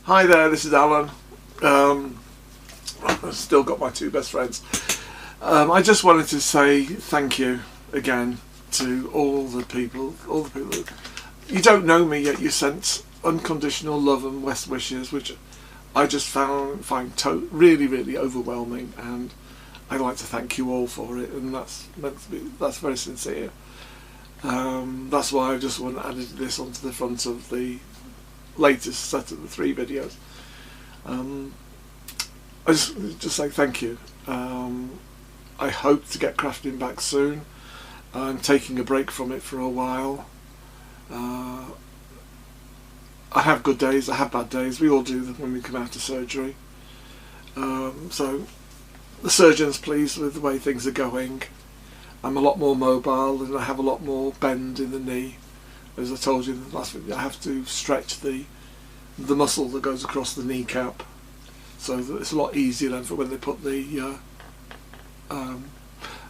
Hi there, this is Alan. I've still got my two best friends. I just wanted to say thank you again to all the people that you don't know me yet. You sent unconditional love and best wishes, which I just find really overwhelming, and I'd like to thank you all for it, and that's very sincere. That's why I just want to add this onto the front of the latest set of the 3 videos. I just say thank you. I hope to get crafting back soon. I'm taking a break from it for a while. I have good days, I have bad days. We all do them when we come out of surgery. So the surgeon's pleased with the way things are going. I'm a lot more mobile and I have a lot more bend in the knee. As I told you in the last video, I have to stretch the muscle that goes across the kneecap, so that it's a lot easier then for when they put the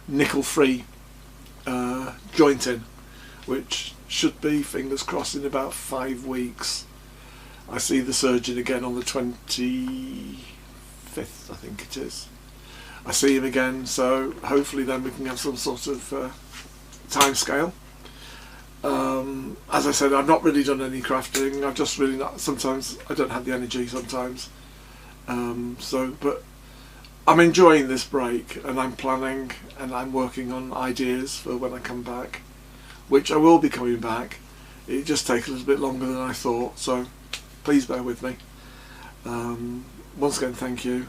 nickel-free joint in, which should be, fingers crossed, in about 5 weeks. I see the surgeon again on the 25th, I think it is. I see him again, so hopefully then we can have some sort of time scale. As I said, I've not really done any crafting. I've just really not. Sometimes I don't have the energy. Sometimes, but I'm enjoying this break, and I'm planning and I'm working on ideas for when I come back, which I will be coming back. It just takes a little bit longer than I thought, so please bear with me. Once again, thank you.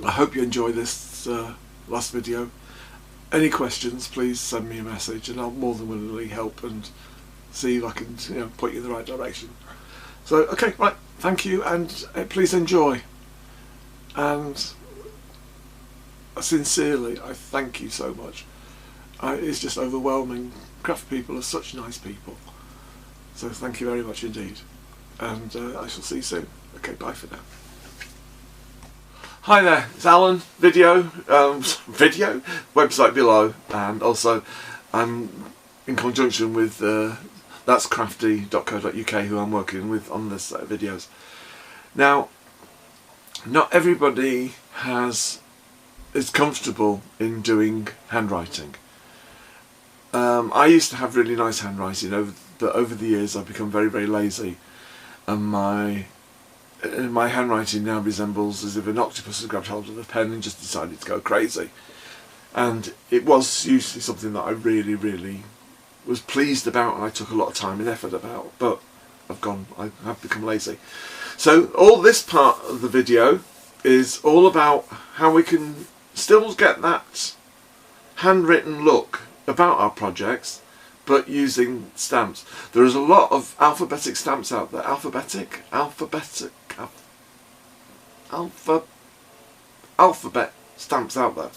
I hope you enjoy this last video. Any questions, please send me a message, and I'll more than willingly help and see if I can, point you in the right direction. So, okay, right, thank you, and please enjoy. And sincerely, I thank you so much. It's just overwhelming. Craft people are such nice people. So thank you very much indeed. And I shall see you soon. Okay, bye for now. Hi there, it's Alan, video, website below, and also I'm in conjunction with that's crafty.co.uk, who I'm working with on this set of videos. Now, not everybody is comfortable in doing handwriting. I used to have really nice handwriting, but over the years I've become very lazy, and my handwriting now resembles as if an octopus had grabbed hold of a pen and just decided to go crazy. And it was usually something that I really was pleased about, and I took a lot of time and effort about, but I have become lazy. So all this part of the video is all about how we can still get that handwritten look about our projects, but using stamps. There is a lot of alphabetic stamps out there. Alphabet stamps out there.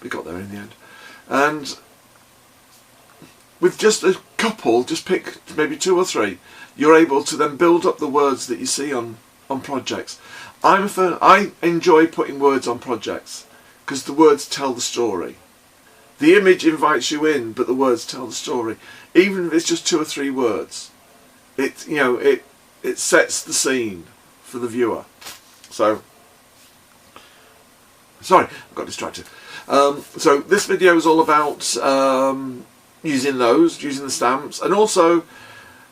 We got there in the end. And with just a couple, just pick maybe 2 or 3, you're able to then build up the words that you see on projects. I enjoy putting words on projects because the words tell the story. The image invites you in, but the words tell the story. Even if it's just 2 or 3 words, it sets the scene for the viewer. So, sorry, I got distracted. So this video is all about using the stamps, and also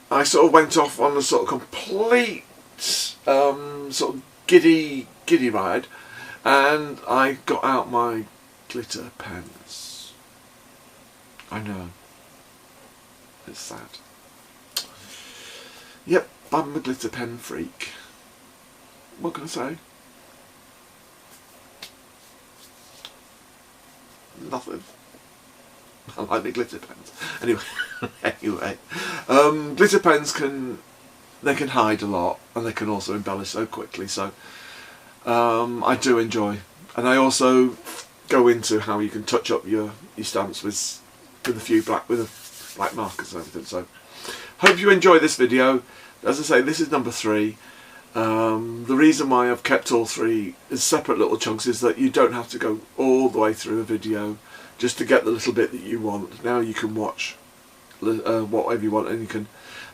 I sort of went off on a sort of complete sort of giddy ride, and I got out my glitter pens. I know, it's sad. Yep, I'm a glitter pen freak. What can I say? Nothing. I like the glitter pens. Anyway, glitter pens can hide a lot, and they can also embellish so quickly. So I do enjoy, and I also go into how you can touch up your stamps with a few black markers and everything. So hope you enjoy this video. As I say, this is number 3. The reason why I've kept all 3 as separate little chunks is that you don't have to go all the way through a video just to get the little bit that you want. Now you can watch whatever you want, and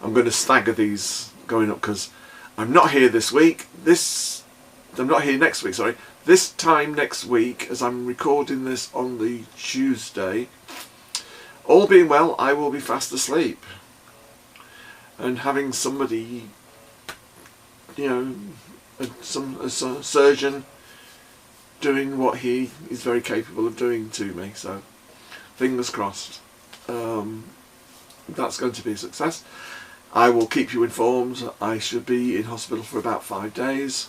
I'm going to stagger these going up because I'm not here this week. I'm not here next week, sorry. This time next week, as I'm recording this on the Tuesday, all being well, I will be fast asleep. And having somebody, you know, a surgeon doing what he is very capable of doing to me. So, fingers crossed. That's going to be a success. I will keep you informed. I should be in hospital for about 5 days.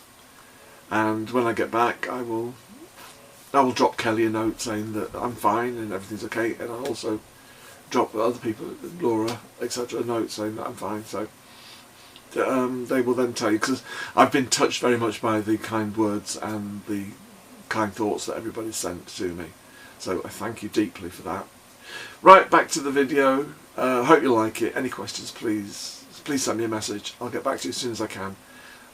And when I get back, I will drop Kelly a note saying that I'm fine and everything's okay, and I'll also drop other people, Laura, etc., a note saying that I'm fine. So they will then tell you, because I've been touched very much by the kind words and the kind thoughts that everybody sent to me. So I thank you deeply for that. Right, back to the video. Hope you like it. Any questions, please send me a message. I'll get back to you as soon as I can.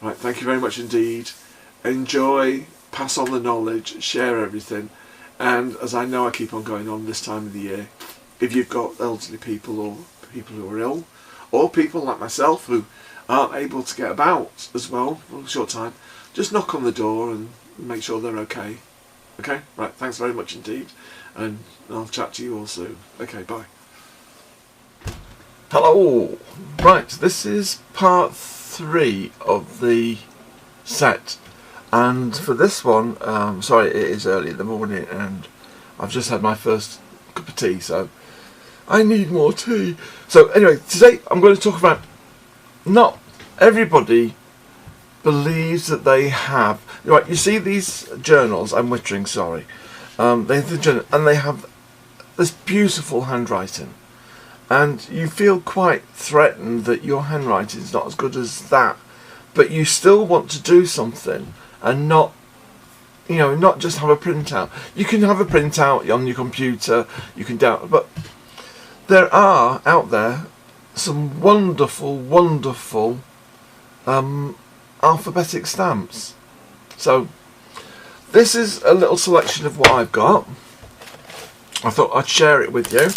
Right, thank you very much indeed. Enjoy, pass on the knowledge, share everything, and as I know I keep on going on this time of the year, if you've got elderly people or people who are ill, or people like myself who aren't able to get about as well for a short time, just knock on the door and make sure they're okay. Okay? Right, thanks very much indeed, and I'll chat to you all soon. Okay, bye. Hello! Right, this is part 3 of the set. And for this one, sorry, it is early in the morning and I've just had my first cup of tea, so I need more tea. So anyway, today I'm going to talk about, not everybody believes that they have, right, you see these journals, I'm wittering, sorry, they have the journal, and they have this beautiful handwriting, and you feel quite threatened that your handwriting is not as good as that, but you still want to do something. And not, you know, not just have a printout. You can have a printout on your computer, you can download, but there are out there some wonderful, wonderful alphabetic stamps. So this is a little selection of what I've got. I thought I'd share it with you.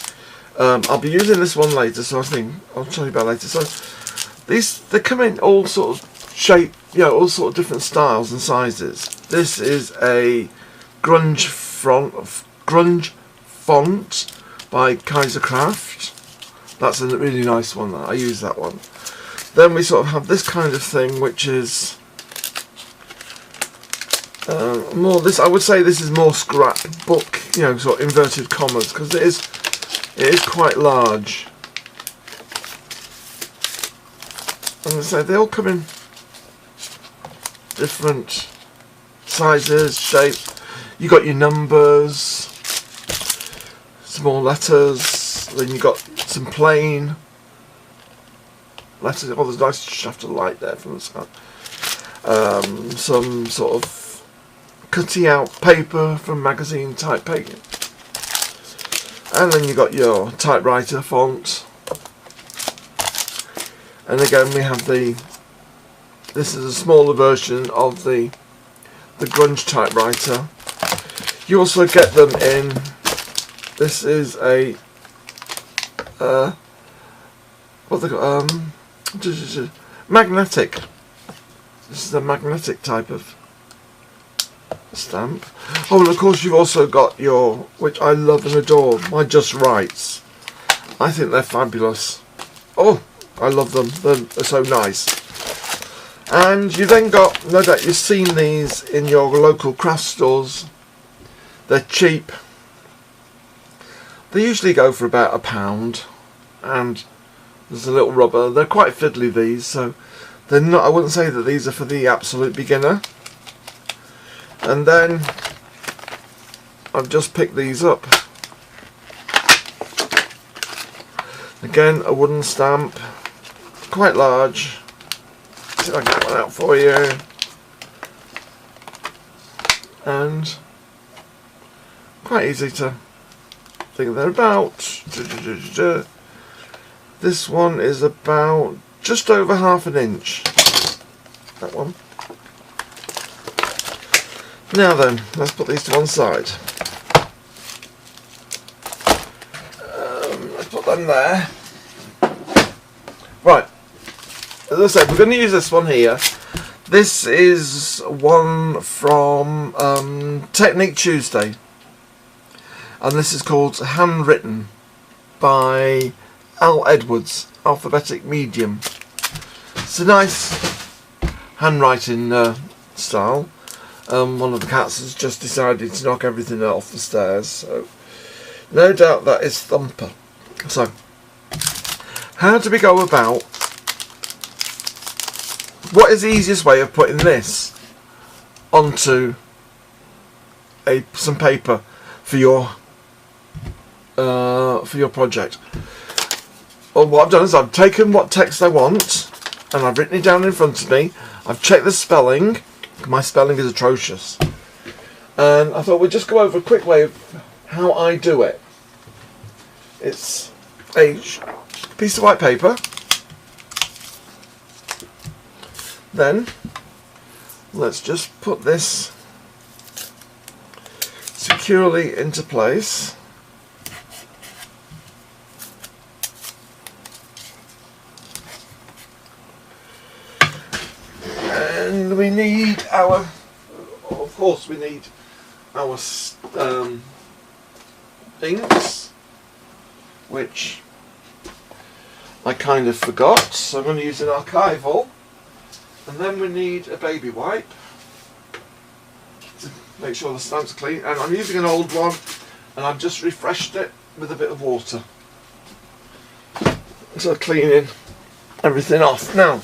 I'll be using this one later, so I think I'll tell you about it later. So they come in all sorts of shape, you know, all sort of different styles and sizes. This is a grunge font by Kaisercraft. That's a really nice one. I use that one. Then we sort of have this kind of thing, which is more this. I would say this is more scrapbook, you know, sort of inverted commas, because it is quite large. And as I say, they all come in different sizes, shapes. You got your numbers, small letters, then you got some plain letters. Oh, there's a nice shaft of light there from the side. Some sort of cutting out paper from magazine type paper, and then you got your typewriter font. And again, we have this is a smaller version of the grunge typewriter. You also get them in, this is a what they got, magnetic. This is a magnetic type of stamp. Oh, and of course you've also got your, which I love and adore, my Just Rights. I think they're fabulous. Oh, I love them. They're so nice. And you then got, no doubt you've seen these in your local craft stores. They're cheap. They usually go for about £1, and there's a little rubber. They're quite fiddly, these, so they're not, I wouldn't say that these are for the absolute beginner. And then I've just picked these up. Again, a wooden stamp, quite large. See if I can get one out for you. And quite easy to think they're about. This one is about just over ½ inch. That one. Now then, let's put these to one side. Let's put them there. Right, as I said, we're going to use this one here. This is one from Technique Tuesday, and this is called Handwritten by Al Edwards, Alphabetic Medium. It's a nice handwriting style. One of the cats has just decided to knock everything off the stairs, so no doubt that is Thumper. So, how do we go about, what is the easiest way of putting this onto some paper for your project? Well, what I've done is I've taken what text I want and I've written it down in front of me. I've checked the spelling. My spelling is atrocious, and I thought we'd just go over a quick way of how I do it. It's a piece of white paper, then let's just put this securely into place. And we need our, of course we need our inks, which I kind of forgot, so I'm going to use an archival. And then we need a baby wipe to make sure the stamps are clean, and I'm using an old one and I've just refreshed it with a bit of water, so cleaning everything off. Now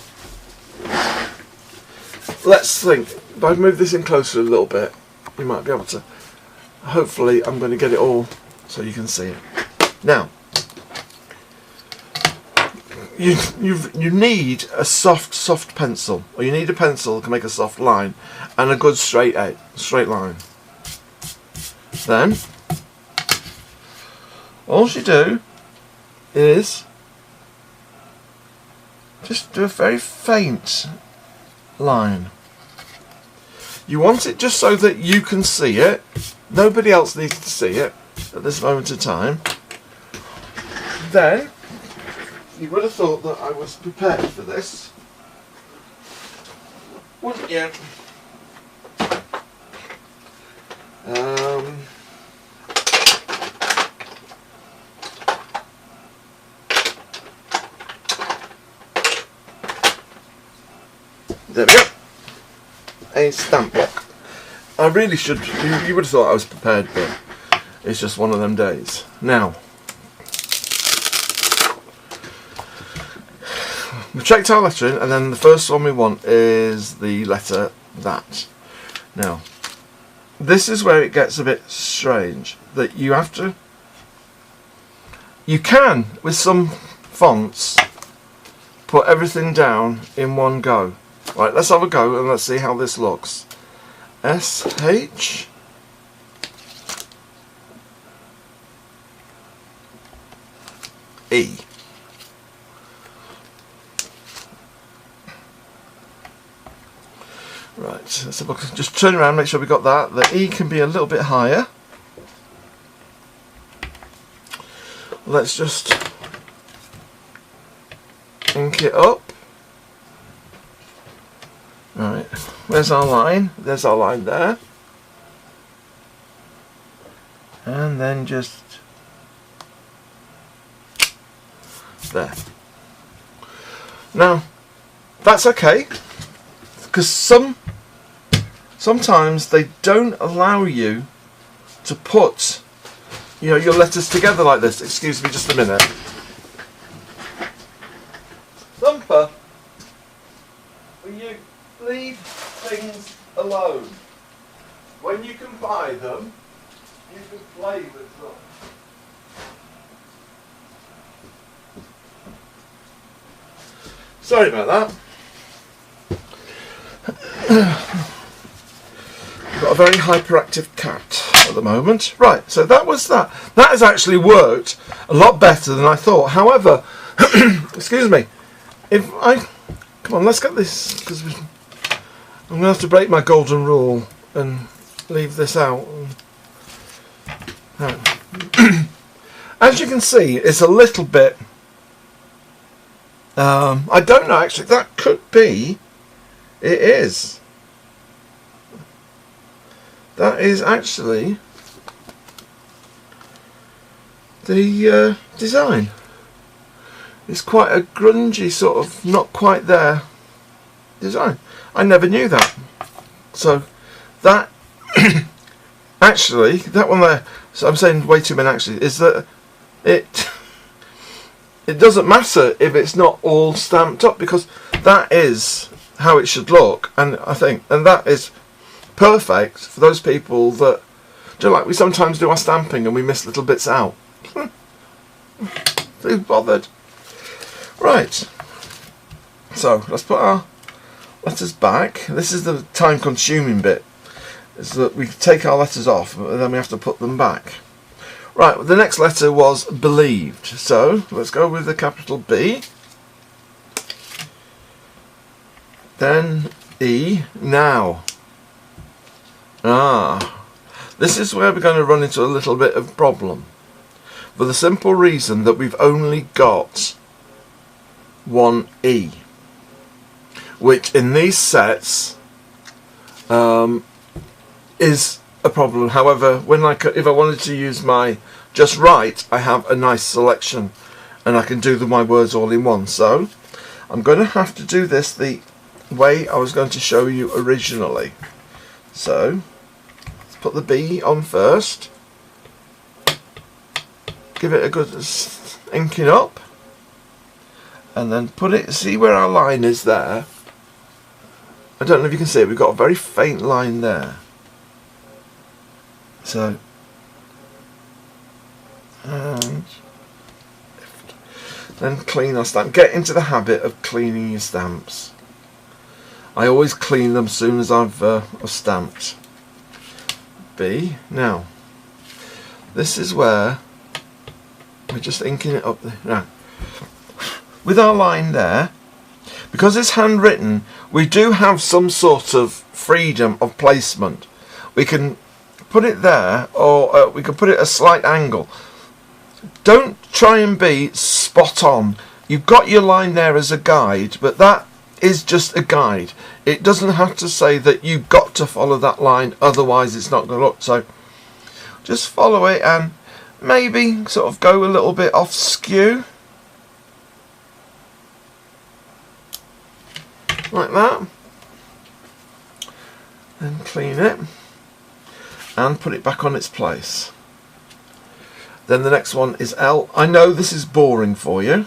let's think. If I move this in closer a little bit, you might be able to. Hopefully I'm going to get it all so you can see it. Now, you need a soft pencil, or you need a pencil that can make a soft line and a good straight line. Then all you do is just do a very faint line. You want it just so that you can see it. Nobody else needs to see it at this moment in time. Then you would have thought that I was prepared for this, wouldn't you? There we go. A stamp block. I really should, you would have thought I was prepared, but it's just one of them days. Now, we've checked our lettering, and then the first one we want is the letter that. Now, this is where it gets a bit strange, that you have to, you can, with some fonts, put everything down in one go. Right, let's have a go and let's see how this looks. S-H E. Right, let's have a look. Just turn around, make sure we got that. The E can be a little bit higher. Let's just ink it up. Right, where's our line? There's our line there. And then just there. Now, that's okay, because sometimes they don't allow you to put, you know, your letters together like this. Excuse me just a minute. Thumper, will you leave things alone? When you can buy them, you can play with them. Sorry about that. Got a very hyperactive cat at the moment. Right, so that was that. That has actually worked a lot better than I thought. However, excuse me, if I come on, let's get this, because I'm going to have to break my golden rule and leave this out. Right. As you can see, it's a little bit. I don't know actually. That could be it is. That is actually the design. It's quite a grungy sort of, not quite there design. I never knew that. So that actually, that one there, so I'm saying way too many actually, is that it doesn't matter if it's not all stamped up, because that is how it should look, and I think, and that is perfect for those people that do, like we sometimes do our stamping and we miss little bits out. Who bothered? Right, so let's put our letters back. This is the time consuming bit, is that we take our letters off and then we have to put them back. Right, the next letter was believed, so let's go with the capital B, then E. Now, this is where we're going to run into a little bit of problem, for the simple reason that we've only got one E, which in these sets is a problem. However, when if I wanted to use my just right, I have a nice selection and I can do my words all in one. So I'm going to have to do this the way I was going to show you originally. So let's put the B on first, give it a good inking up, and then put it, see where our line is there. I don't know if you can see it, we've got a very faint line there. So, and then clean our stamp. Get into the habit of cleaning your stamps. I always clean them as soon as I've stamped. B. Now, this is where we're just inking it up there. Now, with our line there, because it's handwritten, we do have some sort of freedom of placement. We can put it there, or we can put it at a slight angle. Don't try and be spot on. You've got your line there as a guide, but that is just a guide. It doesn't have to say that you've got to follow that line, otherwise it's not going to look. So just follow it and maybe sort of go a little bit off skew, like that, then clean it and put it back on its place. Then the next one is L. I know this is boring for you,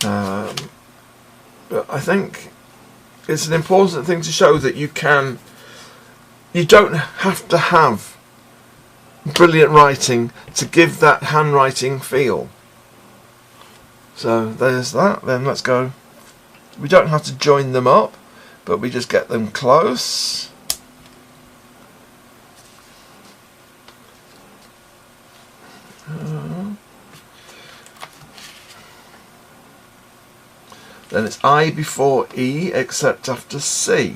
but I think it's an important thing to show that you don't have to have brilliant writing to give that handwriting feel. So there's that. Then let's go. We don't have to join them up, but we just get them close. Then it's I before E, except after C.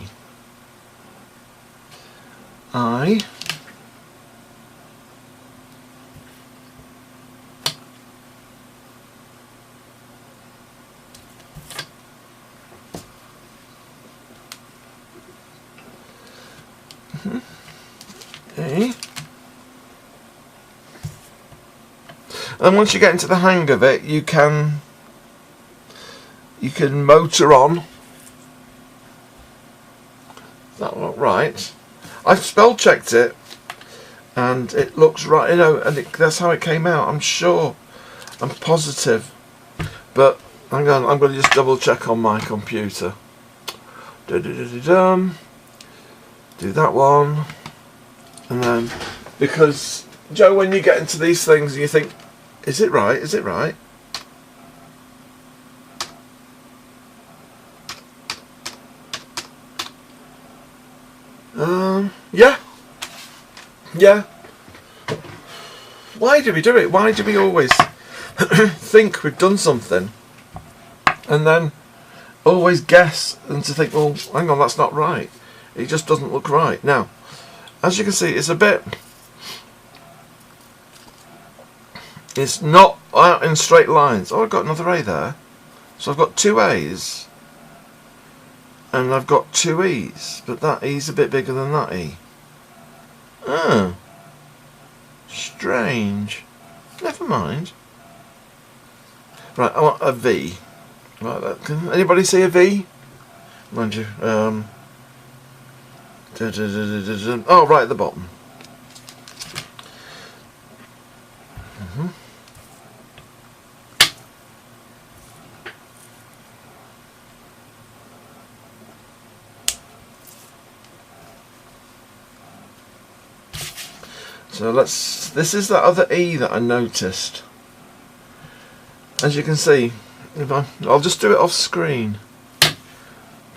I. E. And once you get into the hang of it, you can motor on. Does that look right? I've spell checked it and it looks right, you know, and that's how it came out. I'm sure, I'm positive, but hang on, I'm going to just double check on my computer. Do that one, and then, because Joe, when you get into these things you think, is it right, is it right? Yeah. Why do we do it? Why do we always think we've done something and then always guess and to think, well, hang on, that's not right. It just doesn't look right. Now, as you can see, it's not out in straight lines. Oh, I've got another A there. So I've got two A's and I've got two E's, but that E's a bit bigger than that E. Oh, strange. Never mind. Right, I want a V. Right, can anybody see a V? Mind you, oh, right at the bottom. So this is the other E that I noticed. As you can see, I'll just do it off screen.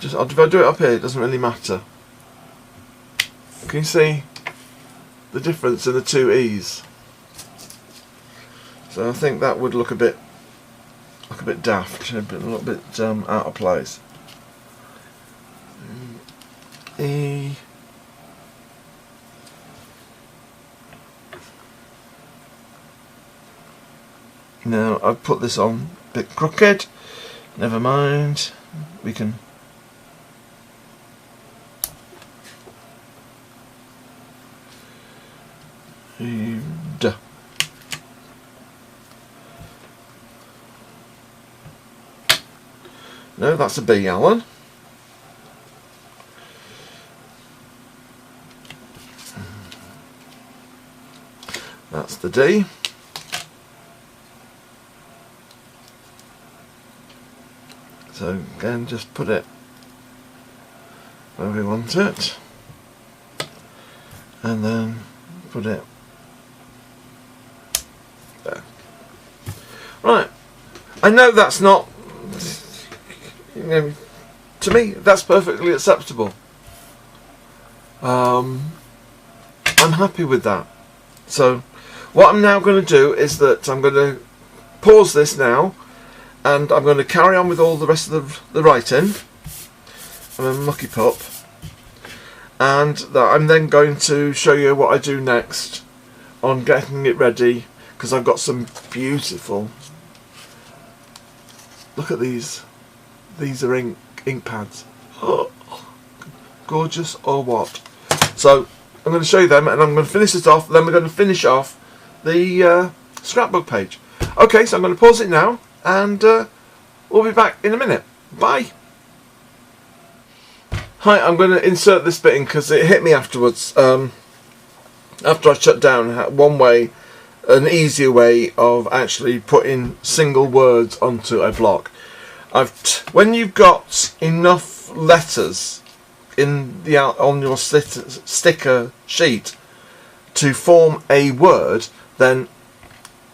If I do it up here, it doesn't really matter. Can you see the difference in the two E's? So I think that would look a bit daft, a little bit out of place. E. Now I've put this on a bit crooked. Never mind. We can. Duh. No, that's a B, Alan. That's the D. So again, just put it where we want it, and then put it there. Right. I know that's not, you know, to me that's perfectly acceptable. I'm happy with that. So what I'm now going to do is that I'm going to pause this now, and I'm going to carry on with all the rest of the writing. I'm a mucky pup, and that I'm then going to show you what I do next on getting it ready, because I've got some beautiful, look at these are ink pads. Oh, gorgeous or what? So I'm going to show you them, and I'm going to finish it off, then we're going to finish off the scrapbook page. Okay, so I'm going to pause it now, and we'll be back in a minute. Bye. Hi, I'm going to insert this bit in because it hit me afterwards. After I shut down, an easier way of actually putting single words onto a block. When you've got enough letters in on your sticker sheet to form a word, then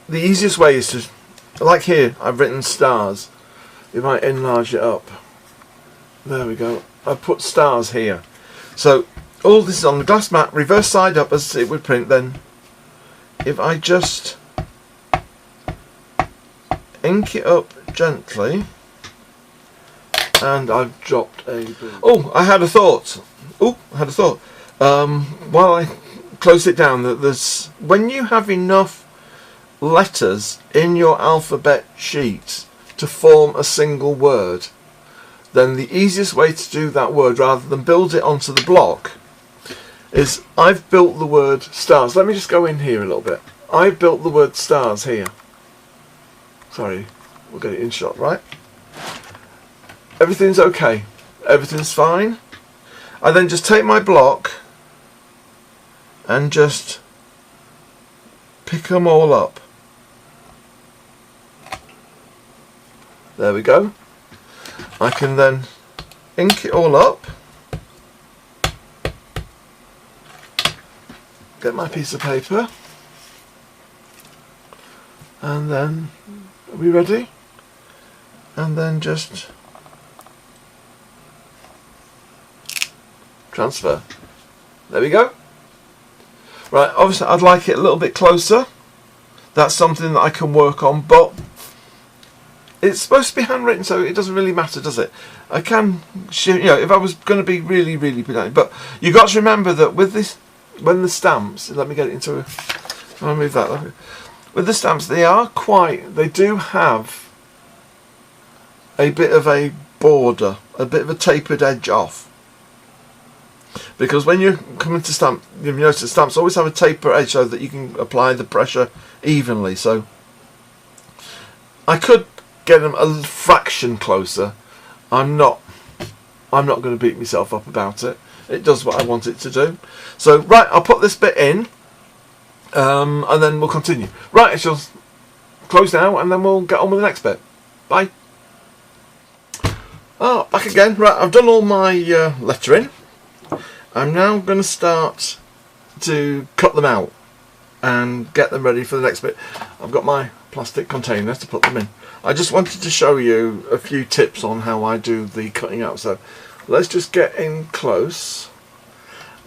the easiest way is to, like here, I've written stars. You might enlarge it up. There we go. I've put stars here. So all this is on the glass mat, reverse side up as it would print. Then if I just ink it up gently, and I've dropped a... Oh, I had a thought. While I close it down, that there's, when you have enough letters in your alphabet sheet to form a single word, then the easiest way to do that word, rather than build it onto the block, is I've built the word stars. Let me just go in here a little bit. I've built the word stars here. Sorry, we'll get it in shot, right? Everything's okay. Everything's fine. I then just take my block and just pick them all up. There we go. I can then ink it all up. Get my piece of paper. And then, are we ready? And then just transfer. There we go. Right, obviously I'd like it a little bit closer. That's something that I can work on, but it's supposed to be handwritten, so it doesn't really matter, does it? I can, you know, if I was going to be really, really pedantic. But you got to remember that with this, when the stamps, let me get it into a, I'll move that. With the stamps, they do have a bit of a border a bit of a tapered edge off. Because when you're coming to stamp, you've noticed stamps always have a taper edge so that you can apply the pressure evenly. So I could get them a fraction closer. I'm not going to beat myself up about it. It does what I want it to do. So right, I'll put this bit in, and then we'll continue. Right, I shall close now, and then we'll get on with the next bit. Bye. Oh, back again. Right, I've done all my lettering. I'm now going to start to cut them out and get them ready for the next bit. I've got my plastic container to put them in. I just wanted to show you a few tips on how I do the cutting out. So let's just get in close,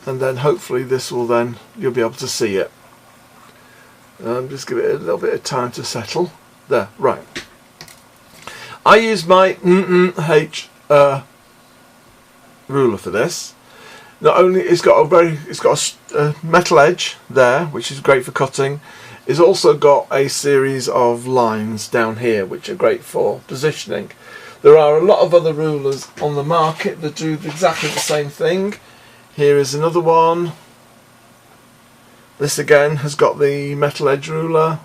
and then hopefully this will then, you'll be able to see it. Just give it a little bit of time to settle. There, right. I use my H ruler for this. Not only it's got a metal edge there, which is great for cutting. It's also got a series of lines down here, which are great for positioning. There are a lot of other rulers on the market that do exactly the same thing. Here is another one. This again has got the metal edge ruler.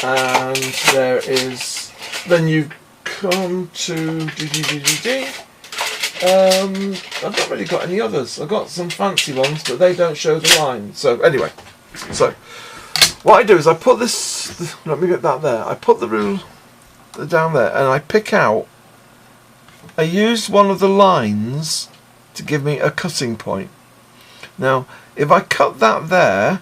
And there is, then you come to I've not really got any others. I've got some fancy ones, but they don't show the line. So anyway, so what I do is I put this, let me get that there. I put the rule down there, and I pick out, I use one of the lines to give me a cutting point. Now, if I cut that there,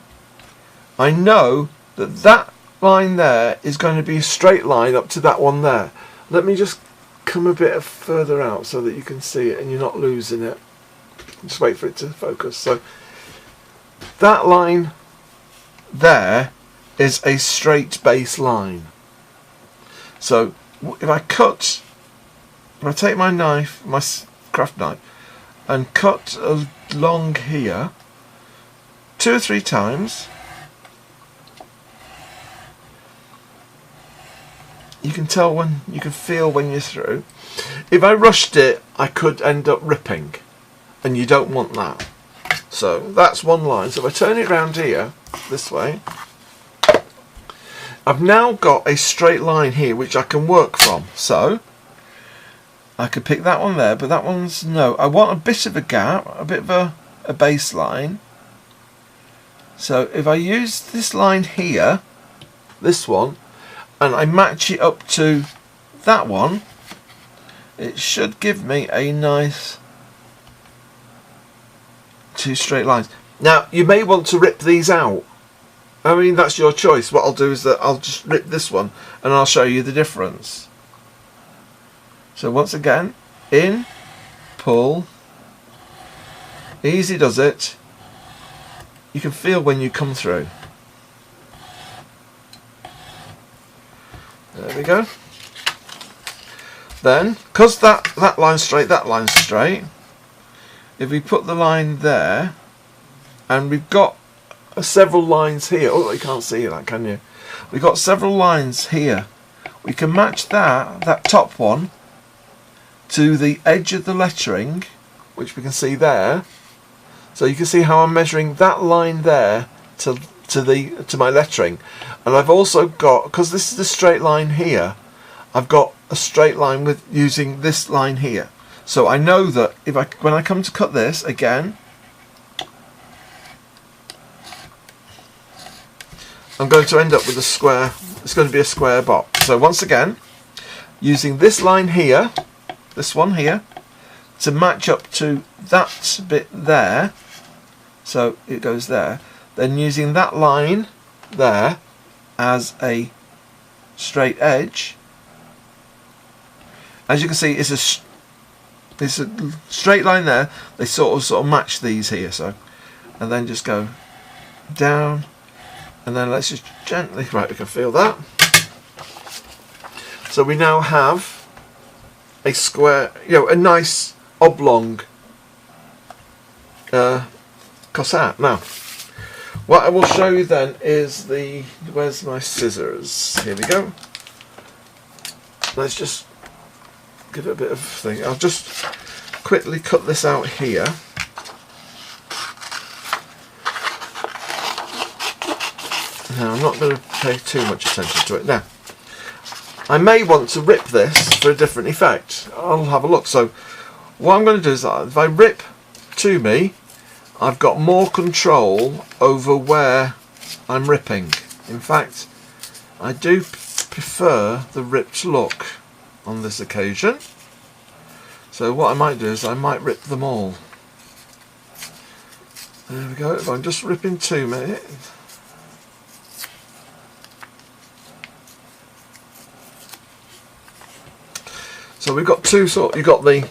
I know that that line there is going to be a straight line up to that one there. Let me just come a bit further out so that you can see it and you're not losing it. Just wait for it to focus. So that line there is a straight base line. So if I take my knife, my craft knife, and cut along here 2 or 3 times, you can tell when, you can feel when you're through. If I rushed it, I could end up ripping, and you don't want that. So that's one line. So if I turn it around here, this way, I've now got a straight line here which I can work from. So I could pick that one there, but that one's no. I want a bit of a gap, a bit of a baseline. So if I use this line here, this one, and I match it up to that one, it should give me a nice 2 straight lines. Now you may want to rip these out. I mean, that's your choice. What I'll do is that I'll just rip this one and I'll show you the difference. So once again, in, pull, easy does it. You can feel when you come through. There we go. Then, because that line's straight, that line's straight, if we put the line there, and we've got several lines here. Oh, you can't see that, can you? We've got several lines here. We can match that top one to the edge of the lettering, which we can see there. So you can see how I'm measuring that line there to my lettering. And I've also got, because this is a straight line here, I've got a straight line with using this line here. So I know that when I come to cut this again, I'm going to end up with a square. It's going to be a square box. So once again, using this line here, this one here, to match up to that bit there, so it goes there, then using that line there as a straight edge. As you can see, it's a straight line there. They sort of match these here. So, and then just go down, and then let's just gently, right, we can feel that. So we now have a square, a nice oblong cutout. Now, what I will show you then is where's my scissors? Here we go. Let's just give it a bit of thing. I'll just quickly cut this out here. Now, I'm not going to pay too much attention to it. Now, I may want to rip this for a different effect. I'll have a look. So, what I'm going to do is, if I rip to me, I've got more control over where I'm ripping. In fact, I do prefer the ripped look on this occasion. So what I might do is I might rip them all. There we go. If I'm just ripping to me. So we've got two sort. You've got the.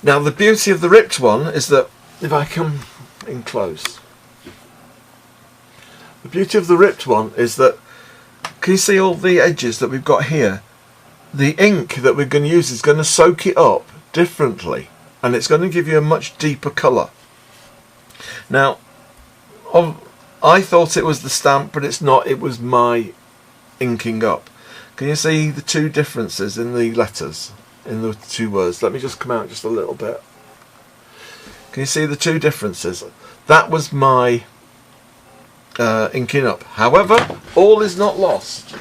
Now the beauty of the ripped one is that if I come in close, the beauty of the ripped one is that, can you see all the edges that we've got here? The ink that we're going to use is going to soak it up differently, and it's going to give you a much deeper colour. Now, I thought it was the stamp, but it's not. It was my inking up. Can you see the two differences in the letters, in the two words? Let me just come out just a little bit. Can you see the two differences? That was my inking up. However, all is not lost.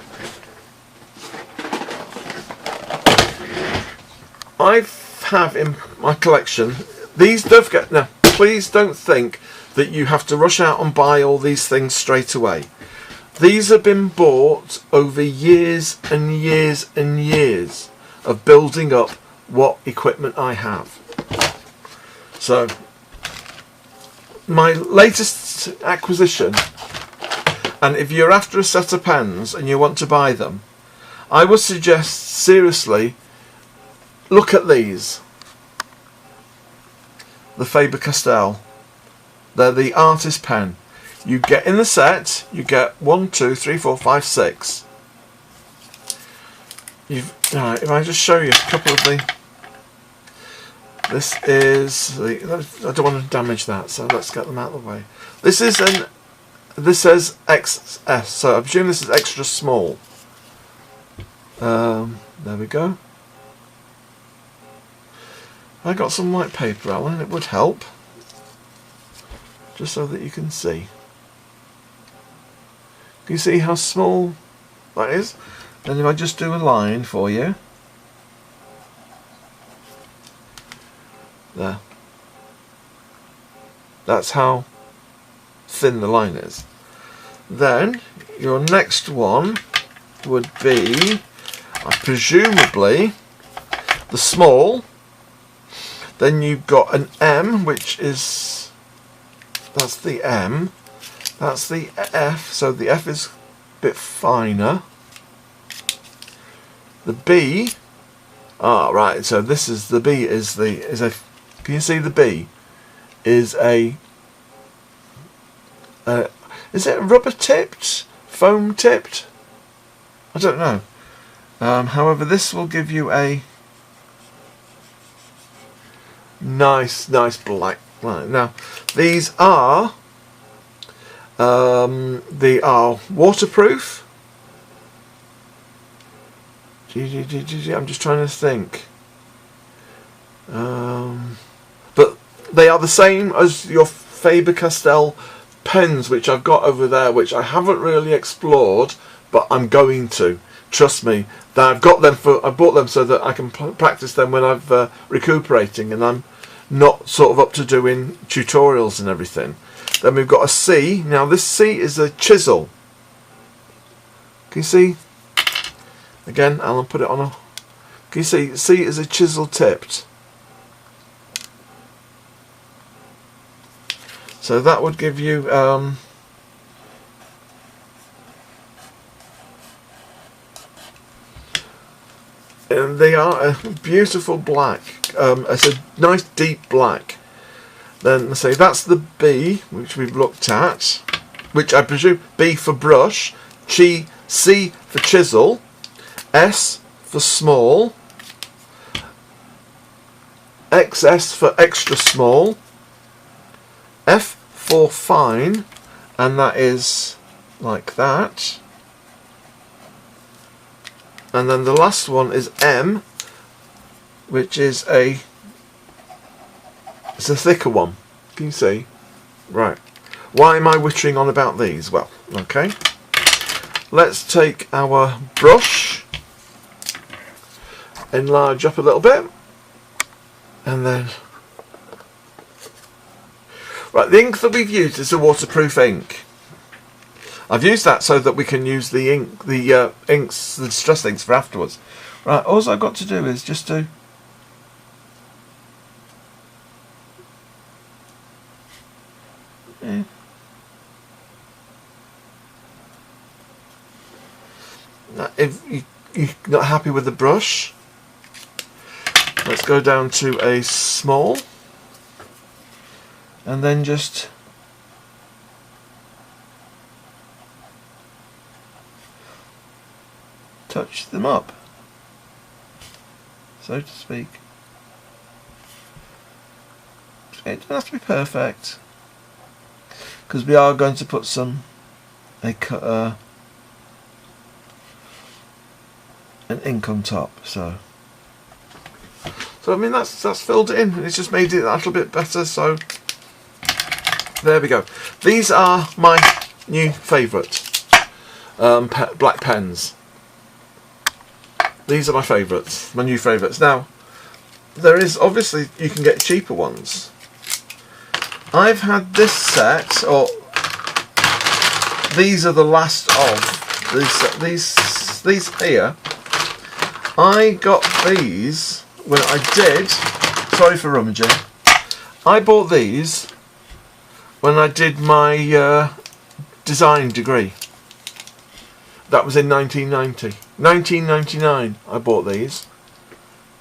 I have in my collection these. Don't forget now. Please don't think that you have to rush out and buy all these things straight away. These have been bought over years and years and years of building up what equipment I have. So, my latest acquisition, and if you're after a set of pens and you want to buy them, I would suggest seriously look at these. The Faber-Castell. They're the artist pen. You get in the set, you get 1, 2, 3, 4, 5, 6. Alright, if I just show you a couple of the. This is the. I don't want to damage that, so let's get them out of the way. This is an. This says XS, so I presume this is extra small. There we go. I got some white paper, Alan. It would help, just so that you can see. Can you see how small that is? And if I just do a line for you, there. That's how thin the line is. Then your next one would be, presumably, the small. Then you've got an M, which is, that's the M. That's the F, so the F is a bit finer. The B, right, so this is the B is a, can you see the B? Is a, is it rubber tipped? Foam tipped? I don't know. However, this will give you a nice black line. Now, these are they are waterproof. I'm just trying to think. But they are the same as your Faber-Castell pens, which I've got over there, which I haven't really explored, but I'm going to. Trust me. I've got them I bought them so that I can practice them when I'm recuperating, and I'm not sort of up to doing tutorials and everything. Then we've got a C. Now this C is a chisel. Can you see? Again, Alan put it on a. Can you see? C is a chisel tipped. So that would give you. And they are a beautiful black. It's a nice deep black. Then let's say that's the B, which we've looked at, which I presume B for brush, C for chisel, S for small, XS for extra small, F for fine, and that is like that. And then the last one is M, which is it's a thicker one. Can you see? Right. Why am I wittering on about these? Well, okay. Let's take our brush, enlarge up a little bit, and then... Right, the ink that we've used is a waterproof ink. I've used that so that we can use the ink, the distress inks for afterwards. Right, all I've got to do is just to... If you're not happy with the brush, let's go down to a small, and then just touch them up, so to speak. It doesn't have to be perfect, because we are going to put an ink on top, so I mean that's filled it in. It's just made it a little bit better. So there we go. These are my new favourite black pens. These are my favourites, my new favourites. Now there is obviously you can get cheaper ones. I've had this set, or these are the last of these here. I got these when I did, sorry for rummaging, I bought these when I did my design degree. That was in 1990. 1999 I bought these.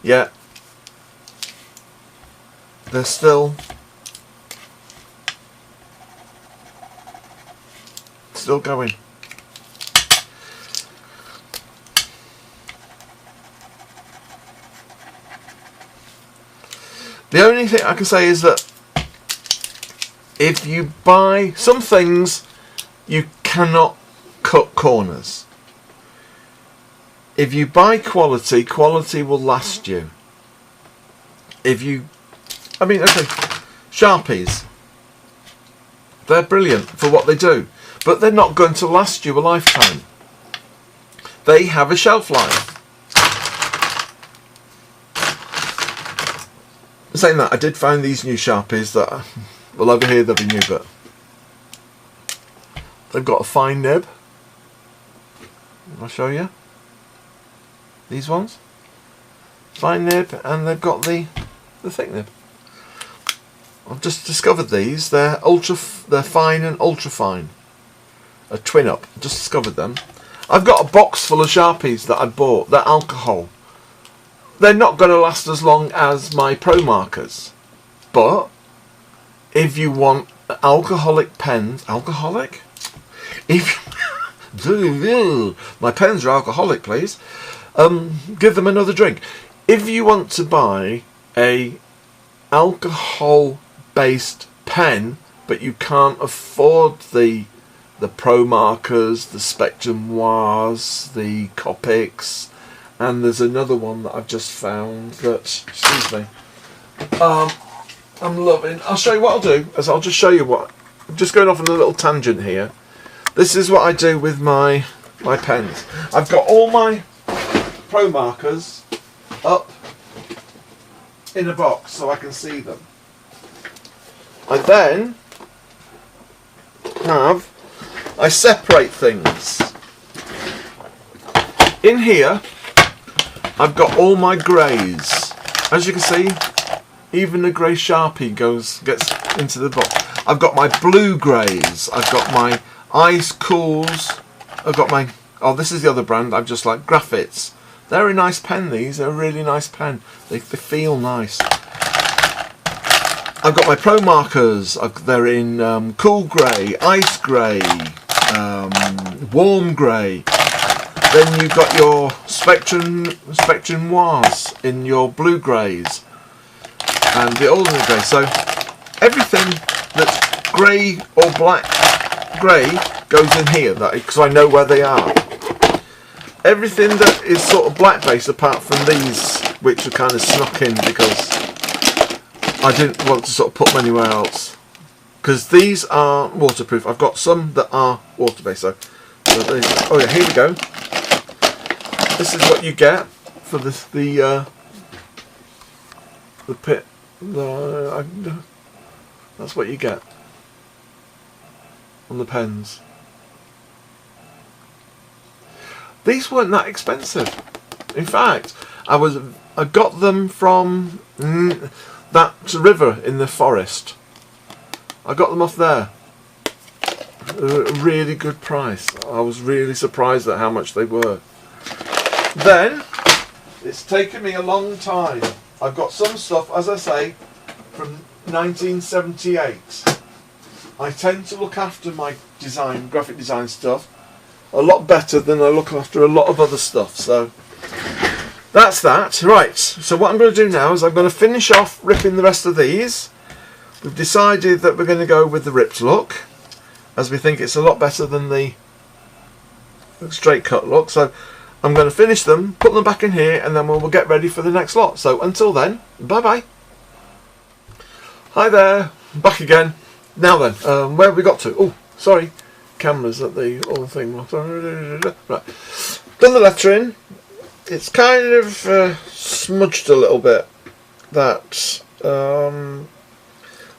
Yeah. They're still going. The only thing I can say is that if you buy some things, you cannot cut corners. If you buy quality, quality will last you. Okay, Sharpies, they're brilliant for what they do, but they're not going to last you a lifetime. They have a shelf life. Saying that, I did find these new Sharpies that, well, over here they'll be new, but they've got a fine nib. I'll show you. These ones, fine nib, and they've got the thick nib. I've just discovered these. They're fine and ultra fine. A twin up. Just discovered them. I've got a box full of Sharpies that I bought. They're alcohol. They're not going to last as long as my Pro markers, but if you want alcoholic pens, alcoholic? If my pens are alcoholic, please. Give them another drink. If you want to buy a alcohol-based pen, but you can't afford the Pro markers, the Spectrum Noirs, the Copics, and there's another one that I've just found that, excuse me, I'm loving. I'll show you what I'll do, is I'll just show you what, I'm just going off on a little tangent here. This is what I do with my pens. I've got all my Pro markers up in a box so I can see them. I then I separate things. In here I've got all my greys. As you can see, even the grey Sharpie gets into the box. I've got my blue greys. I've got my Ice Cools. I've got my, oh, this is the other brand. I've just like Graphites. They're a nice pen, these. They're a really nice pen. They feel nice. I've got my Pro markers. They're in cool grey, ice grey, warm grey. Then you've got your Spectrum Noirs in your blue greys and the ordinary grey. So everything that's grey or black grey goes in here, because I know where they are. everything that is sort of black base apart from these, which are kind of snuck in because I didn't want to sort of put them anywhere else. Because these are waterproof. I've got some that are water based. So oh yeah, here we go. This is what you get for the pit. That's what you get on the pens. These weren't that expensive. In fact, I got them from that river in the forest. I got them off there. A really good price. I was really surprised at how much they were. Then, it's taken me a long time. I've got some stuff, as I say, from 1978. I tend to look after my graphic design stuff a lot better than I look after a lot of other stuff. So that's that. Right, so what I'm going to do now is I'm going to finish off ripping the rest of these. We've decided that we're going to go with the ripped look, as we think it's a lot better than the straight cut look. So I'm going to finish them, put them back in here, and then we'll get ready for the next lot. So until then, bye bye. Hi there, back again. Now then, where have we got to? Oh, sorry, cameras at the old thing. Right, done the lettering. It's kind of smudged a little bit. That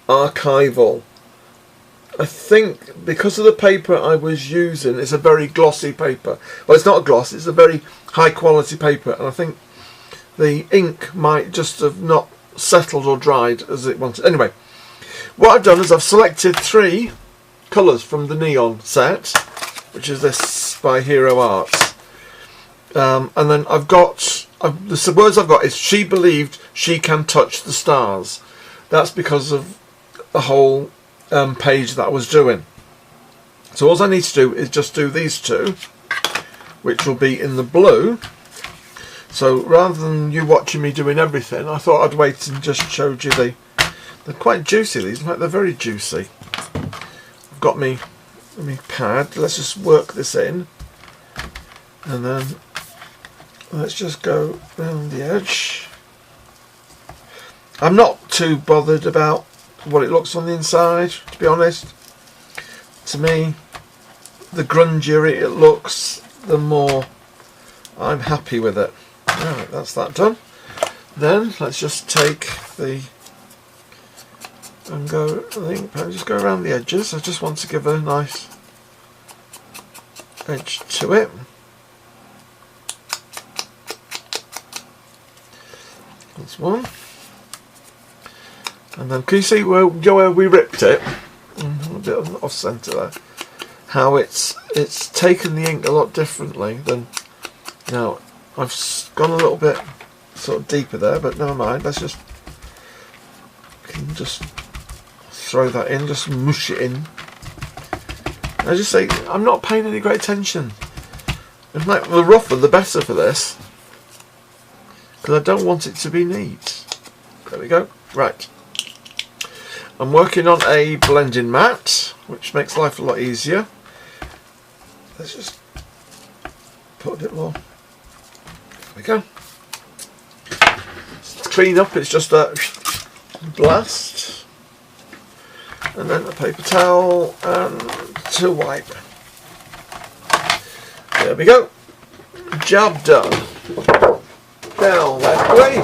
archival. I think because of the paper I was using, it's a very glossy paper. Well, it's not a gloss, it's a very high quality paper, and I think the ink might just have not settled or dried as it wanted. Anyway, what I've done is I've selected 3 colours from the neon set, which is this by Hero Arts, and then I've got the words I've got is "she believed she can touch the stars." That's because of the whole page that I was doing. So all I need to do is just do these 2, which will be in the blue. So rather than you watching me doing everything, I thought I'd wait and just showed you they're quite juicy, these. In fact, they're very juicy. I've got me pad. Let's just work this in, and then let's just go around the edge. I'm not too bothered about what it looks on the inside, to be honest. To me, the grungier it looks, the more I'm happy with it. Alright, that's that done. Then let's just take and go, I think, just go around the edges. I just want to give a nice edge to it. That's one. And then can you see where we ripped it? A bit off centre there. How it's taken the ink a lot differently than now. I've gone a little bit sort of deeper there, but never mind. Let's just throw that in, just mush it in. I just say I'm not paying any great attention. In fact, the rougher the better for this, because I don't want it to be neat. There we go. Right. I'm working on a blending mat, which makes life a lot easier. Let's just put a bit more. There we go. Clean up, it's just a blast. And then a paper towel and to wipe. There we go. Job done. Now that way.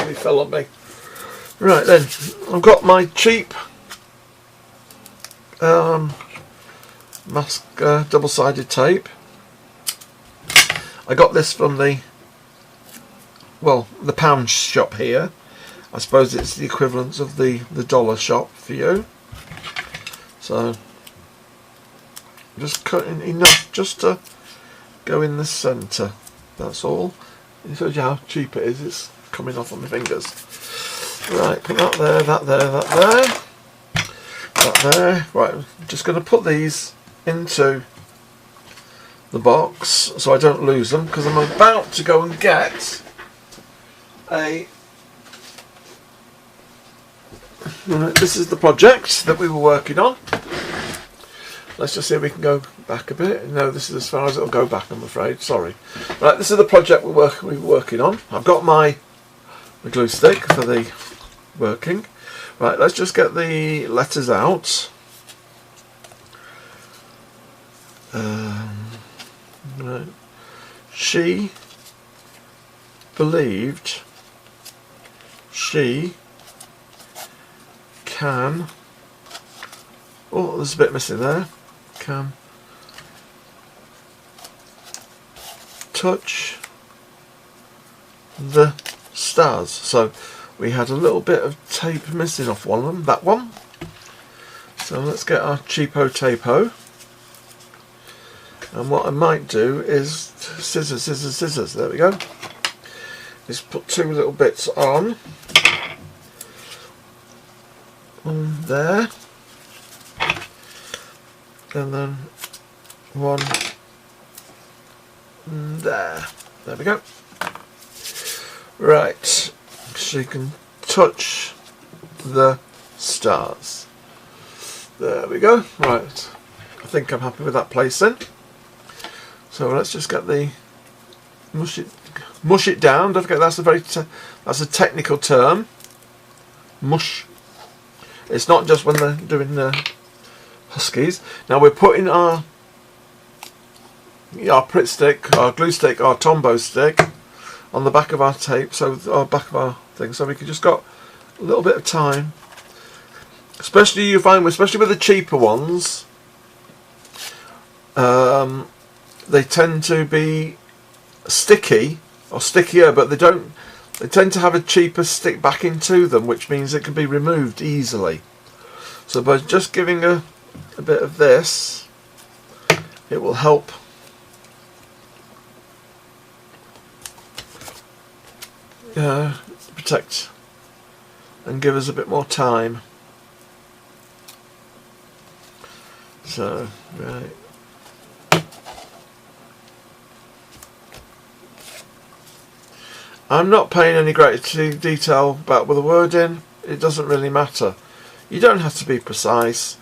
He fell on me. Right then, I've got my cheap mask double-sided tape. I got this from the pound shop here. I suppose it's the equivalent of the dollar shop for you. So I'm just cutting enough just to go in the centre. That's all. It shows you how cheap it is. It's coming off on my fingers. Right, put that there, that there, that there, that there. Right, I'm just going to put these into the box so I don't lose them, because I'm about to go and get a... Right, this is the project that we were working on. Let's just see if we can go back a bit. No, this is as far as it'll go back, I'm afraid. Sorry. Right, this is the project we're working on. I've got my glue stick for the working. Right, let's just get the letters out. Right. She believed she can. Oh, there's a bit missing there. Can touch the stars. So we had a little bit of tape missing off one of them, that one. So let's get our cheapo tapo. And what I might do is scissors, scissors, scissors. There we go. Just put two little bits on. One there. And then one there. There we go. Right. So you can touch the stars. There we go. Right. I think I'm happy with that placing. So let's just get the mush it down. Don't forget that's a technical term. Mush. It's not just when they're doing huskies. Now we're putting our Pritt stick, our glue stick, our Tombow stick on the back of our tape, so our back of our thing, so we can just got a little bit of time. Especially you find, especially with the cheaper ones, they tend to be sticky or stickier, but they don't. They tend to have a cheaper stick back into them, which means it can be removed easily. So by just giving a bit of this, it will help protect and give us a bit more time. So, right. I'm not paying any great detail about with the wording. It doesn't really matter. You don't have to be precise.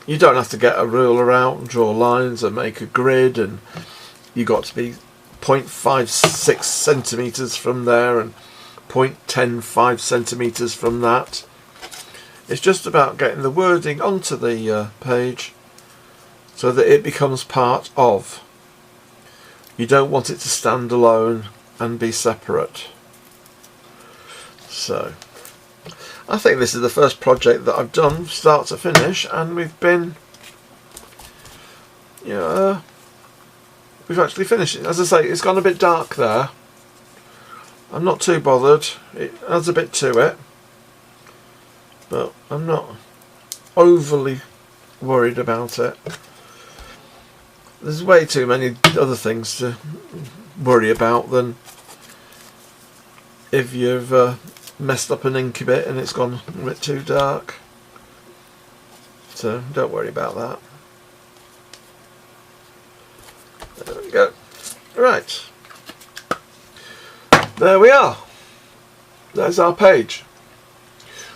You don't have to get a ruler out and draw lines and make a grid, and you got to be 0.56 centimeters from there and 0.105 centimeters from that. It's just about getting the wording onto the page so that it becomes part of. You don't want it to stand alone and be separate. So I think this is the first project that I've done start to finish, and we've been, we've actually finished it. As I say, it's gone a bit dark there. I'm not too bothered. It adds a bit to it, but I'm not overly worried about it. There's way too many other things to worry about than if you've messed up an inky bit and it's gone a bit too dark. So don't worry about that. There we go. Right. There we are. There's our page.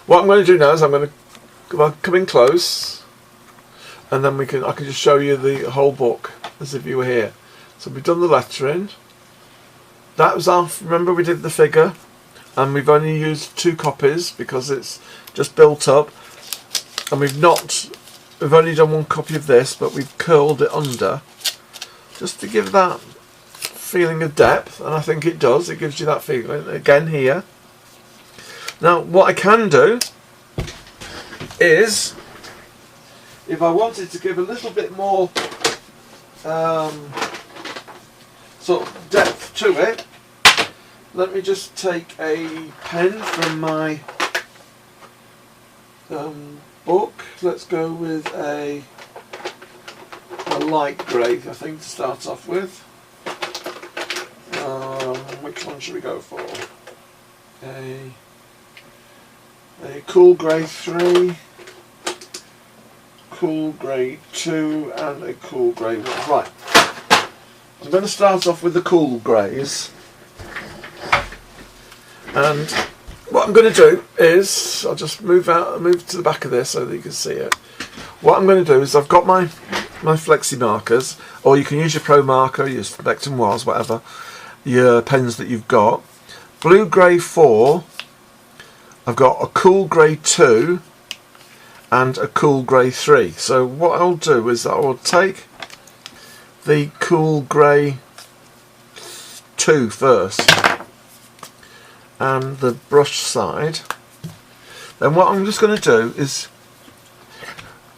What I'm going to do now is I'm going to come in close, and then I can just show you the whole book as if you were here. So we've done the lettering. That was our, remember we did the figure, and we've only used 2 copies because it's just built up, and we've only done 1 copy of this, but we've curled it under just to give that feeling of depth, and I think it does. It gives you that feeling again here. Now what I can do is, if I wanted to give a little bit more sort of depth to it, let me just take a pen from my book. Let's go with a light grey, I think, to start off with. Which one should we go for? A cool grey 3, cool grey 2, and a cool grey 1. Right. I'm going to start off with the cool greys. And what I'm going to do is, I'll just move to the back of this so that you can see it. What I'm going to do is, I've got my my flexi markers, or you can use your Pro marker, your Spectrum Wars, whatever, your pens that you've got. Blue grey 4, I've got a cool grey 2 and a cool grey 3. So what I'll do is I will take the cool grey 2 first and the brush side. Then what I'm just going to do is,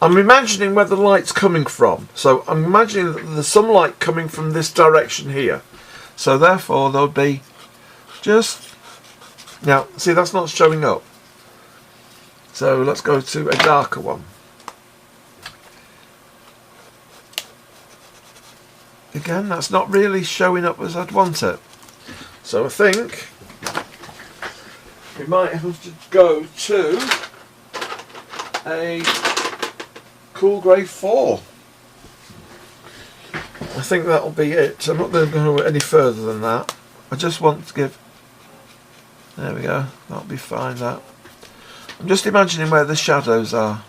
I'm imagining where the light's coming from. So I'm imagining that there's some light coming from this direction here. So therefore there'll be just, now see, that's not showing up. So let's go to a darker one. Again, that's not really showing up as I'd want it. So I think we might have to go to a cool grey 4. I think that'll be it. I'm not going to go any further than that. I just want to give, there we go, that'll be fine. That, I'm just imagining where the shadows are.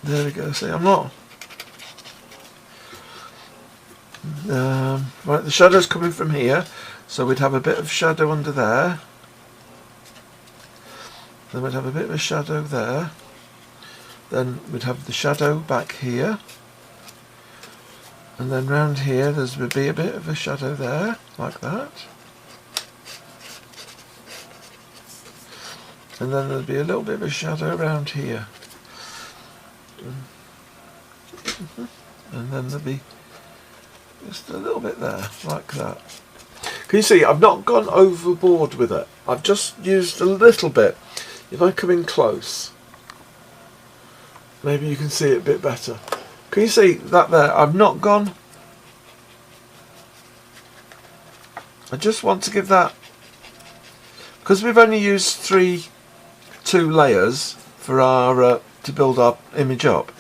There we go. See, I'm not right, the shadow's coming from here, so we'd have a bit of shadow under there. Then we'd have a bit of a shadow there. Then we'd have the shadow back here. And then round here there would be a bit of a shadow there, like that. And then there'd be a little bit of a shadow around here. And then there'd be just a little bit there, like that. Can you see, I've not gone overboard with it. I've just used a little bit. If I come in close, maybe you can see it a bit better. Can you see that there? I've not gone. I just want to give that, because we've only used two layers for our to build our image up.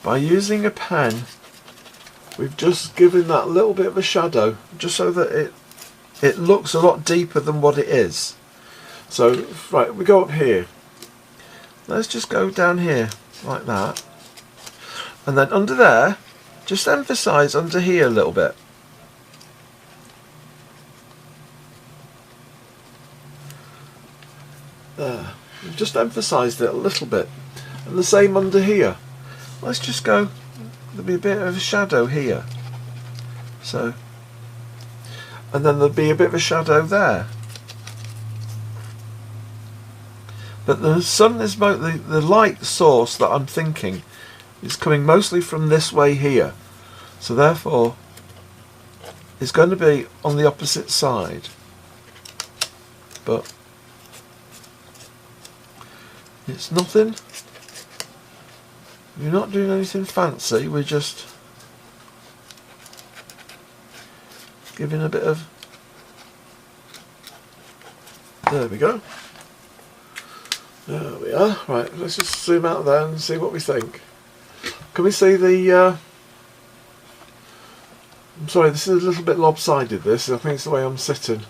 By using a pen, we've just given that little bit of a shadow, just so that it looks a lot deeper than what it is. So, right, we go up here. Let's just go down here, like that. And then under there, just emphasise under here a little bit. There. We've just emphasised it a little bit. And the same under here. Let's just go, there'll be a bit of a shadow here. So, and then there'll be a bit of a shadow there. But the sun is the light source that I'm thinking is coming mostly from this way here. So therefore, it's going to be on the opposite side. But it's nothing. We're not doing anything fancy. We're just giving a bit of. There we go. There we are. Right, let's just zoom out there and see what we think. Can we see the... I'm sorry, this is a little bit lopsided, this. I think it's the way I'm sitting.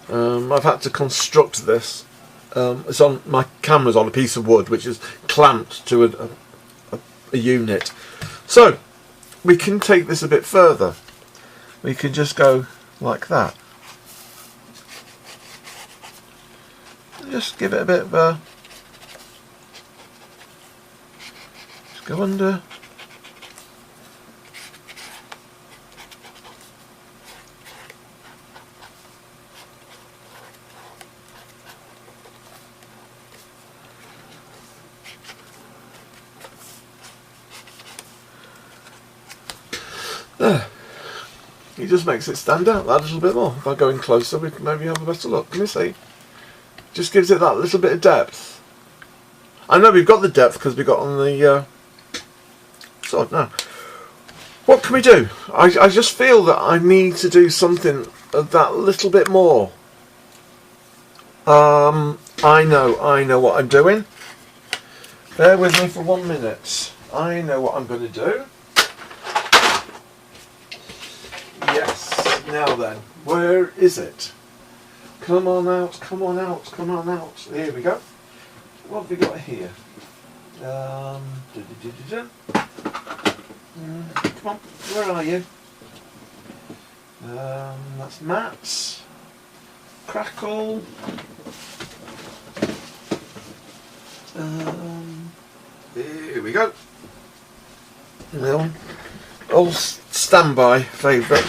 I've had to construct this. It's on, my camera's on a piece of wood which is clamped to a unit. So, we can take this a bit further. We can just go like that. Just give it a bit of a... Just go under. There. It just makes it stand out that little bit more. If I go in closer, we can maybe have a better look. Can you see? Just gives it that little bit of depth. I know we've got the depth because we got on the sword now. What can we do? I just feel that I need to do something of that little bit more. I know what I'm doing. Bear with me for 1 minute. I know what I'm going to do. Yes, now then, where is it? Come on out, come on out, come on out. Here we go. what have we got here? Come on, where are you? That's mats. Crackle. Here we go. Well, old standby favourite.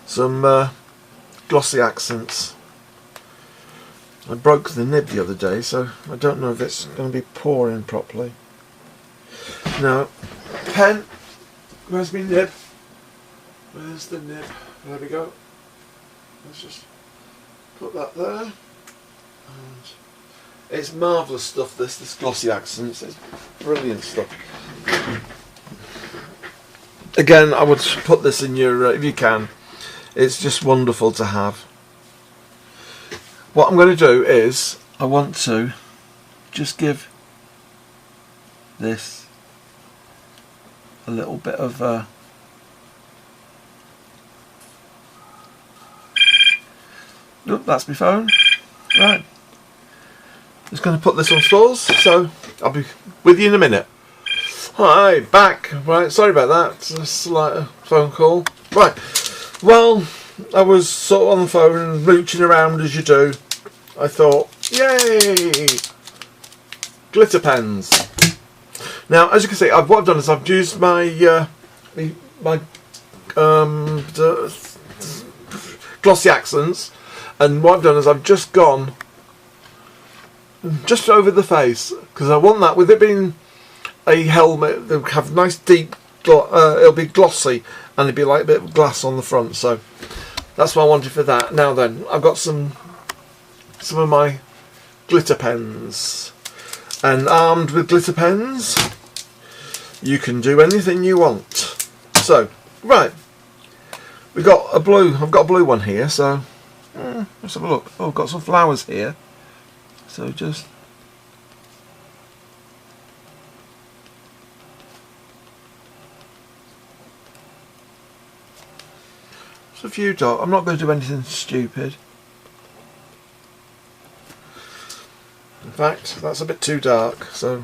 Some glossy accents. I broke the nib the other day, so I don't know if it's going to be pouring properly. No. Pen. Where's my nib? Where's the nib? There we go. Let's just put that there. And it's marvellous stuff, this glossy accents. It's brilliant stuff. Again, I would put this in your, if you can. It's just wonderful to have. What I'm going to do is, I want to just give this a little bit of oh, that's my phone. Right. Just going to put this on stalls, so I'll be with you in a minute. Hi, back. Right, sorry about that. It's a slight phone call. Right. Well, I was sort of on the phone and mooching around as you do. I thought, yay! Glitter pens. Now, as you can see, what I've done is I've used my glossy accents, and what I've done is I've just gone just over the face, because I want that, with it being a helmet, they'll have nice deep, it'll be glossy, and it'll be like a bit of glass on the front, so that's what I wanted for that. Now then, I've got some of my glitter pens, and armed with glitter pens you can do anything you want. So right, we got a blue, I've got a blue one here, so let's have a look. Oh, I've got some flowers here, so just a few dots. I'm not going to do anything stupid. In fact, that's a bit too dark, so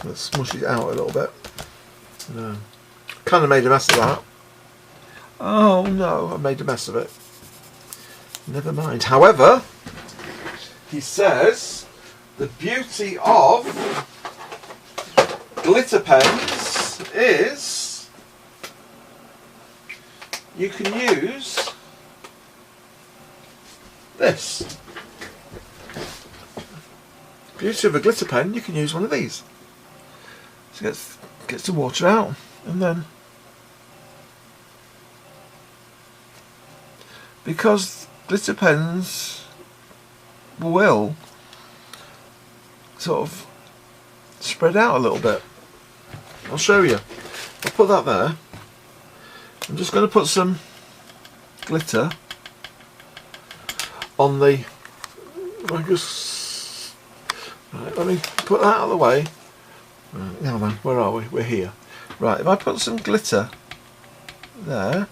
let's smush it out a little bit. No. Kind of made a mess of that. Oh no, I made a mess of it. Never mind. However, he says the beauty of glitter pens is you can use this. Beauty of a glitter pen, you can use one of these. So gets the water out, and then because glitter pens will sort of spread out a little bit. I'll show you. I'll put that there. I'm just going to put some glitter on the, right, let me put that out of the way. Right, now then, where are we? We're here. Right, if I put some glitter there,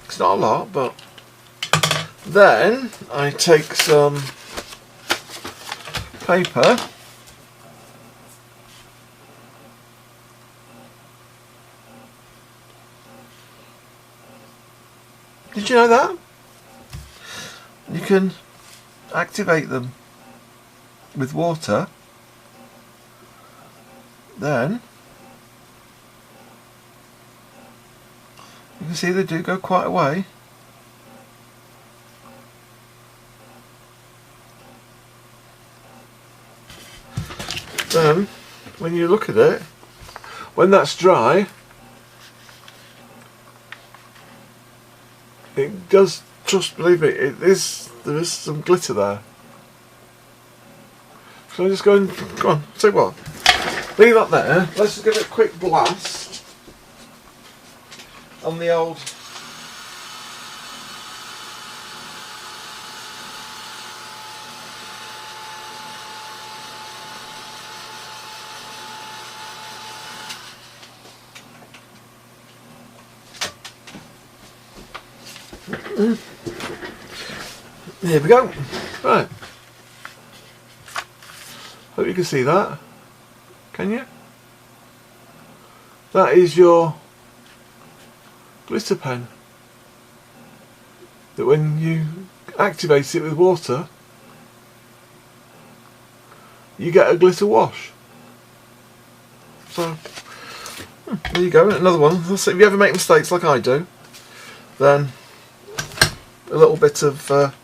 it's not a lot, but then I take some paper, did you know that? You can activate them with water, then you can see they do go quite a way. Then when you look at it, when that's dry, it does, just believe me, there is some glitter there. So I'm just going, go on, say what? Leave that there. Let's just give it a quick blast on the old. Here we go. Right. Hope you can see that. Can you? That is your glitter pen. That when you activate it with water, you get a glitter wash. So there you go, another one. So if you ever make mistakes like I do, then a little bit of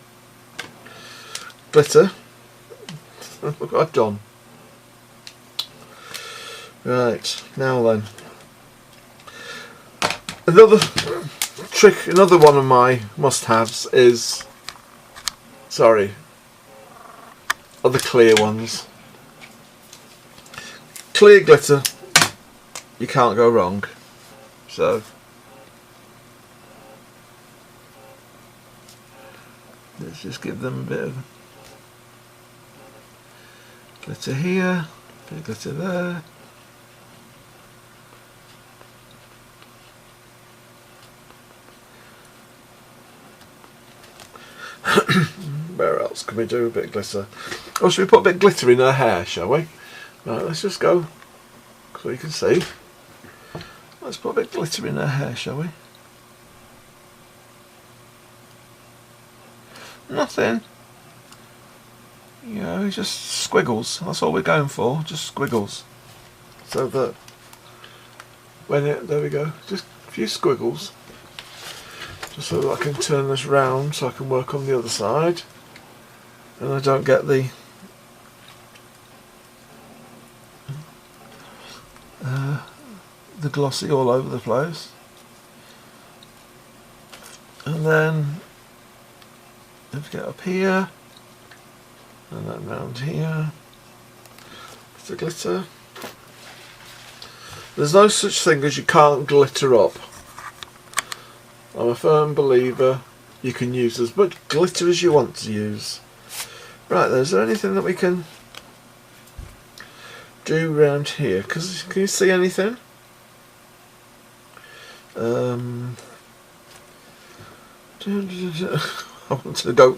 glitter. Look what I've done. Right, now then. Another trick, another one of my must-haves is, are the clear ones. Clear glitter, you can't go wrong. So let's just give them a bit of glitter here, a bit of glitter there. Where else can we do a bit of glitter? Or should we put a bit of glitter in her hair, shall we? Right, let's just go so you can see. Let's put a bit of glitter in her hair, shall we? Nothing. You know, just squiggles. That's all we're going for, just squiggles. So that when there we go, just a few squiggles. Just so that I can turn this round so I can work on the other side. And I don't get the glossy all over the place. And then let's get up here and then round here. The glitter. There's no such thing as you can't glitter up. I'm a firm believer you can use as much glitter as you want to use. Right, is there anything that we can do around here? Can you see anything? I want to go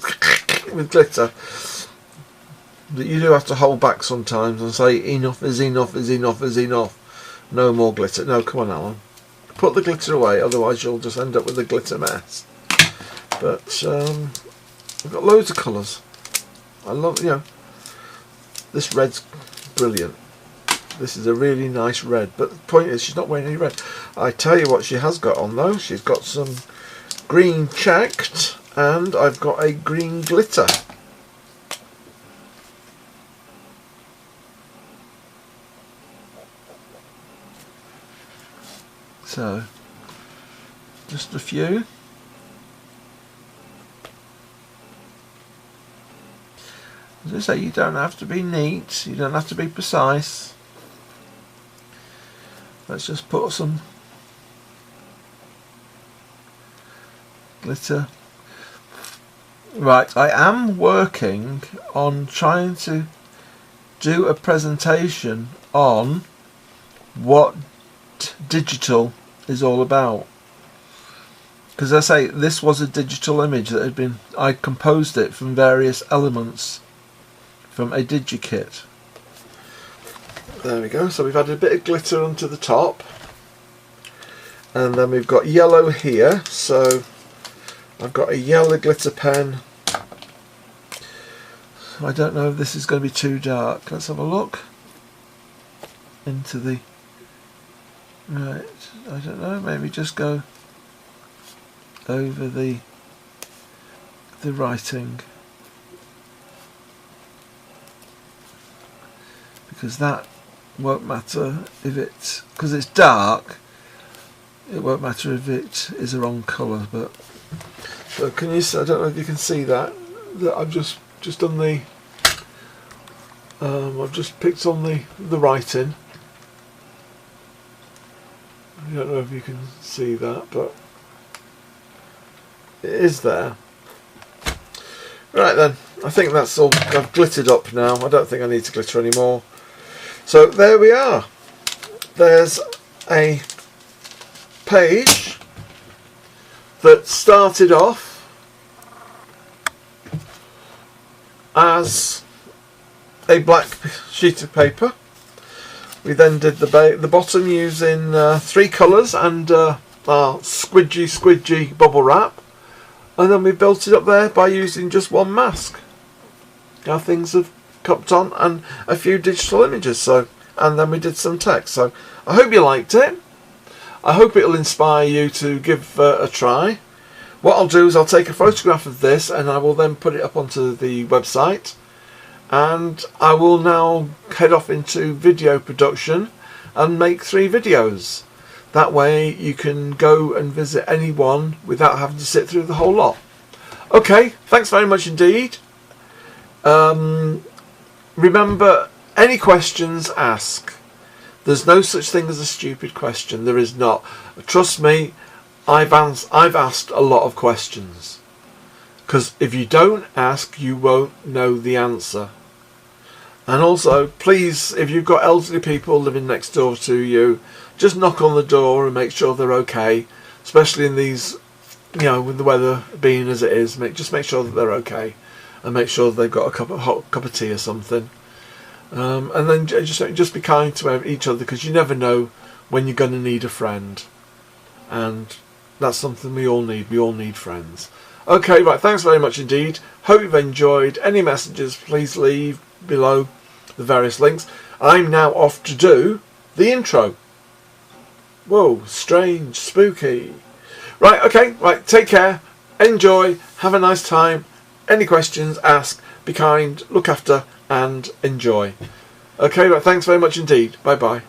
with glitter. But you do have to hold back sometimes and say enough is enough is enough is enough. No more glitter. No, come on, Alan. Put the glitter away, otherwise you'll just end up with a glitter mess. But I've got loads of colours. I love, this red's brilliant. This is a really nice red, but the point is she's not wearing any red. I tell you what she has got on though. She's got some green checked, and I've got a green glitter. So, just a few. As I say, you don't have to be neat, you don't have to be precise. Let's just put some glitter. Right, I am working on trying to do a presentation on what digital is all about. Because I say, this was a digital image that had been, I composed it from various elements from a DigiKit. There we go, so we've added a bit of glitter onto the top, and then we've got yellow here, so I've got a yellow glitter pen. I don't know if this is going to be too dark. Let's have a look into the, right, I don't know, maybe just go over the writing, because that won't matter if it's, because it's dark, it won't matter if it is the wrong colour. But so can you see, I don't know if you can see that I've just done the I've just picked on the writing. I don't know if you can see that, but it is there. Right then, I think that's all. I've glittered up now. I don't think I need to glitter anymore. So there we are. There's a page that started off as a black sheet of paper. We then did the bottom using 3 colours and our squidgy bubble wrap, and then we built it up there by using just one mask. How things have cupped on, and a few digital images. And then we did some text. So I hope you liked it. I hope it'll inspire you to give a try. What I'll do is I'll take a photograph of this and I will then put it up onto the website. And I will now head off into video production and make 3 videos. That way you can go and visit anyone without having to sit through the whole lot. Okay, thanks very much indeed. Remember, any questions, ask. There's no such thing as a stupid question. There is not. Trust me, I've asked a lot of questions. Because if you don't ask, you won't know the answer. And also, please, if you've got elderly people living next door to you, just knock on the door and make sure they're okay. Especially in these, with the weather being as it is, just make sure that they're okay, and make sure they've got a hot cup of tea or something. And then just be kind to each other, because you never know when you're going to need a friend, and that's something we all need. We all need friends. Okay, right. Thanks very much indeed. Hope you've enjoyed. Any messages, please leave below the various links. I'm now off to do the intro. Whoa, strange, spooky. Right, okay, right, take care, enjoy, have a nice time. Any questions, ask, be kind, look after, and enjoy. Okay, right, thanks very much indeed. Bye-bye.